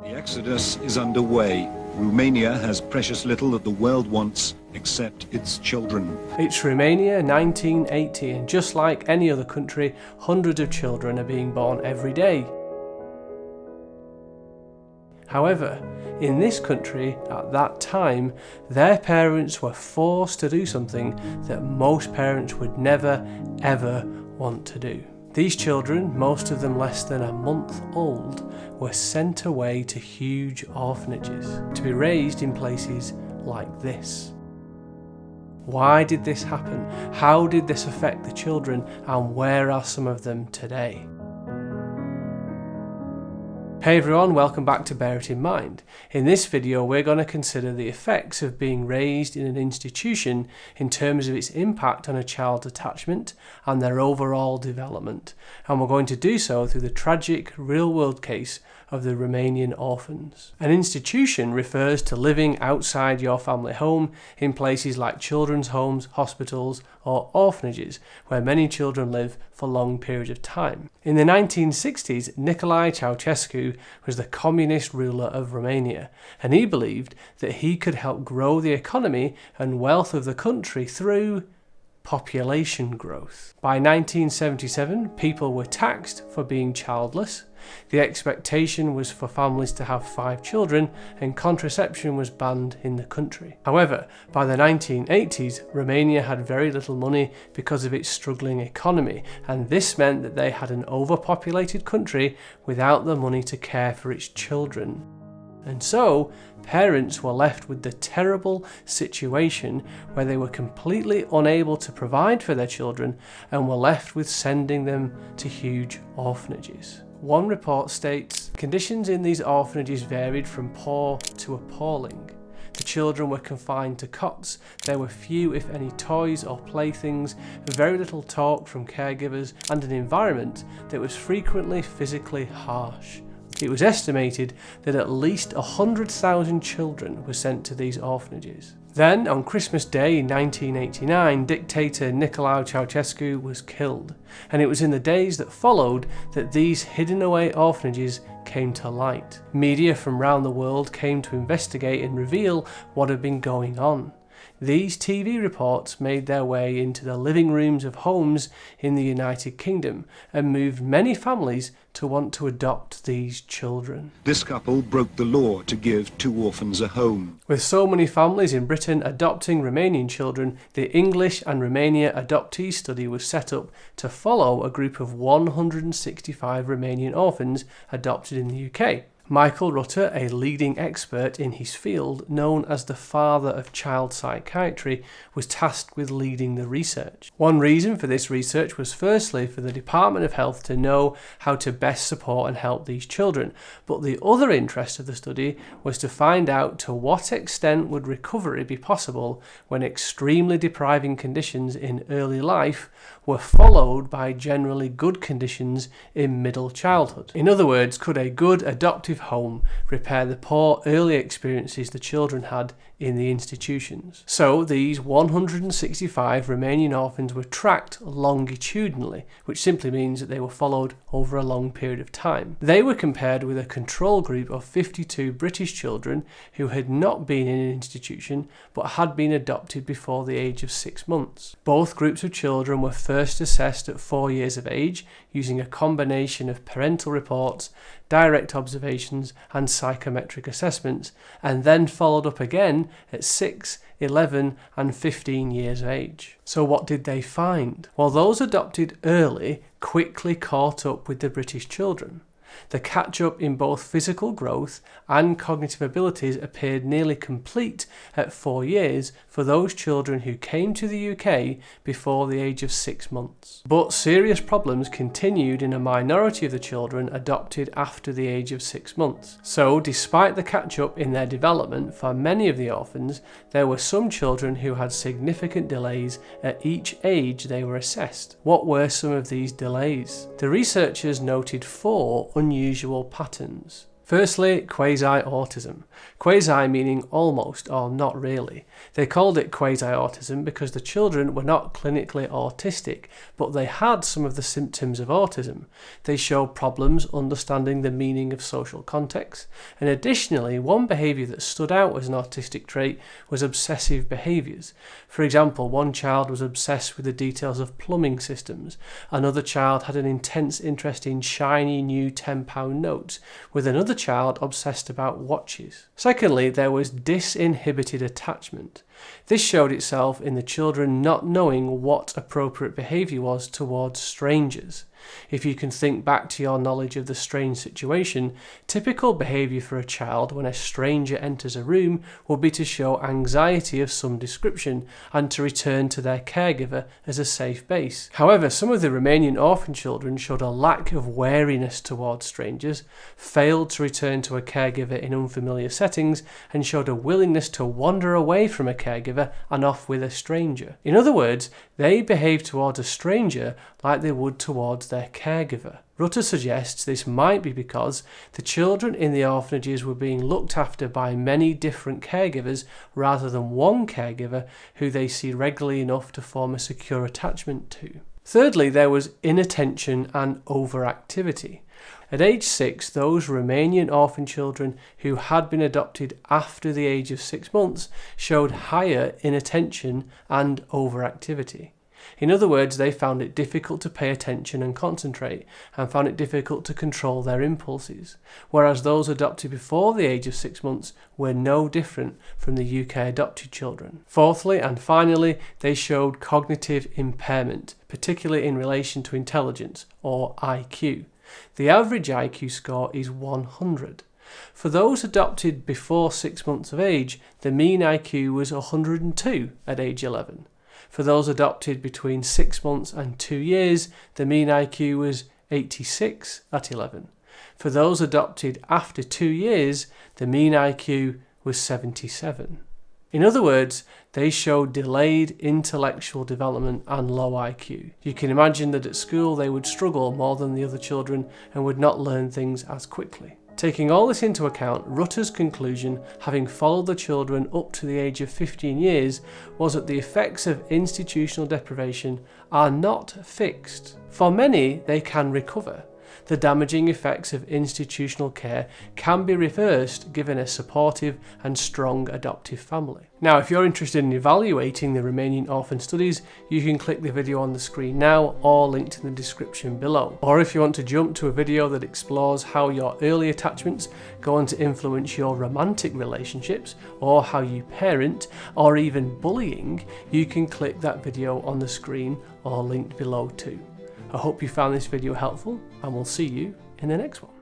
The exodus is underway. Romania has precious little that the world wants except its children. It's Romania 1980, and just like any other country, hundreds of children are being born every day. However, in this country, at that time, their parents were forced to do something that most parents would never, ever want to do. These children, most of them less than a month old, were sent away to huge orphanages to be raised in places like this. Why did this happen? How did this affect the children, and where are some of them today? Hey everyone, welcome back to Bear It In Mind. In this video we're going to consider the effects of being raised in an institution in terms of its impact on a child's attachment and their overall development, and we're going to do so through the tragic real-world case of the Romanian orphans. An institution refers to living outside your family home in places like children's homes, hospitals or orphanages where many children live for long periods of time. In the 1960s, Nicolae Ceausescu was the communist ruler of Romania, and he believed that he could help grow the economy and wealth of the country through population growth. By 1977, people were taxed for being childless. The expectation was for families to have 5 children, and contraception was banned in the country. However, by the 1980s, Romania had very little money because of its struggling economy, and this meant that they had an overpopulated country without the money to care for its children. And so, parents were left with the terrible situation where they were completely unable to provide for their children and were left with sending them to huge orphanages. One report states, conditions in these orphanages varied from poor to appalling. The children were confined to cots, there were few if any toys or playthings, very little talk from caregivers, and an environment that was frequently physically harsh. It was estimated that at least 100,000 children were sent to these orphanages. Then, on Christmas Day in 1989, dictator Nicolae Ceausescu was killed, and it was in the days that followed that these hidden away orphanages came to light. Media from around the world came to investigate and reveal what had been going on. These TV reports made their way into the living rooms of homes in the United Kingdom and moved many families to want to adopt these children. This couple broke the law to give 2 orphans a home. With so many families in Britain adopting Romanian children, the English and Romania Adoptees study was set up to follow a group of 165 Romanian orphans adopted in the UK. Michael Rutter, a leading expert in his field, known as the father of child psychiatry, was tasked with leading the research. One reason for this research was firstly for the Department of Health to know how to best support and help these children, but the other interest of the study was to find out to what extent would recovery be possible when extremely depriving conditions in early life were followed by generally good conditions in middle childhood. In other words, could a good adoptive home repair the poor early experiences the children had in the institutions? So these 165 Romanian orphans were tracked longitudinally, which simply means that they were followed over a long period of time. They were compared with a control group of 52 British children who had not been in an institution but had been adopted before the age of 6 months. Both groups of children were first assessed at 4 years of age using a combination of parental reports, direct observations and psychometric assessments, and then followed up again at 6, 11 and 15 years of age. So what did they find? Well, those adopted early quickly caught up with the British children. The catch-up in both physical growth and cognitive abilities appeared nearly complete at 4 years for those children who came to the UK before the age of 6 months. But serious problems continued in a minority of the children adopted after the age of 6 months. So, despite the catch-up in their development for many of the orphans, there were some children who had significant delays at each age they were assessed. What were some of these delays? The researchers noted 4 unusual patterns. Firstly, Quasi Autism. Quasi meaning almost or not really. They called it Quasi Autism because the children were not clinically autistic, but they had some of the symptoms of autism. They showed problems understanding the meaning of social context, and additionally, one behaviour that stood out as an autistic trait was obsessive behaviours. For example, one child was obsessed with the details of plumbing systems, another child had an intense interest in shiny new £10 notes, with another child obsessed about watches. Secondly, there was Disinhibited Attachment. This showed itself in the children not knowing what appropriate behaviour was towards strangers. If you can think back to your knowledge of the strange situation, typical behaviour for a child when a stranger enters a room will be to show anxiety of some description and to return to their caregiver as a safe base. However, some of the Romanian orphan children showed a lack of wariness towards strangers, failed to return to a caregiver in unfamiliar settings, and showed a willingness to wander away from a caregiver and off with a stranger. In other words, they behaved towards a stranger like they would towards their caregiver. Rutter suggests this might be because the children in the orphanages were being looked after by many different caregivers rather than one caregiver who they see regularly enough to form a secure attachment to. Thirdly, there was inattention and overactivity. At age 6, those Romanian orphan children who had been adopted after the age of 6 months showed higher inattention and overactivity. In other words, they found it difficult to pay attention and concentrate, and found it difficult to control their impulses, whereas those adopted before the age of 6 months were no different from the UK adopted children. Fourthly and finally, they showed cognitive impairment, particularly in relation to intelligence, or IQ. The average IQ score is 100. For those adopted before 6 months of age, the mean IQ was 102 at age 11. For those adopted between 6 months and 2 years, the mean IQ was 86 at 11. For those adopted after 2 years, the mean IQ was 77. In other words, they showed delayed intellectual development and low IQ. You can imagine that at school they would struggle more than the other children and would not learn things as quickly. Taking all this into account, Rutter's conclusion, having followed the children up to the age of 15 years, was that the effects of institutional deprivation are not fixed. For many, they can recover. The damaging effects of institutional care can be reversed given a supportive and strong adoptive family. Now, if you're interested in evaluating the Romanian orphan studies, you can click the video on the screen now or linked in the description below. Or if you want to jump to a video that explores how your early attachments go on to influence your romantic relationships, or how you parent, or even bullying, you can click that video on the screen or linked below too. I hope you found this video helpful, and we'll see you in the next one.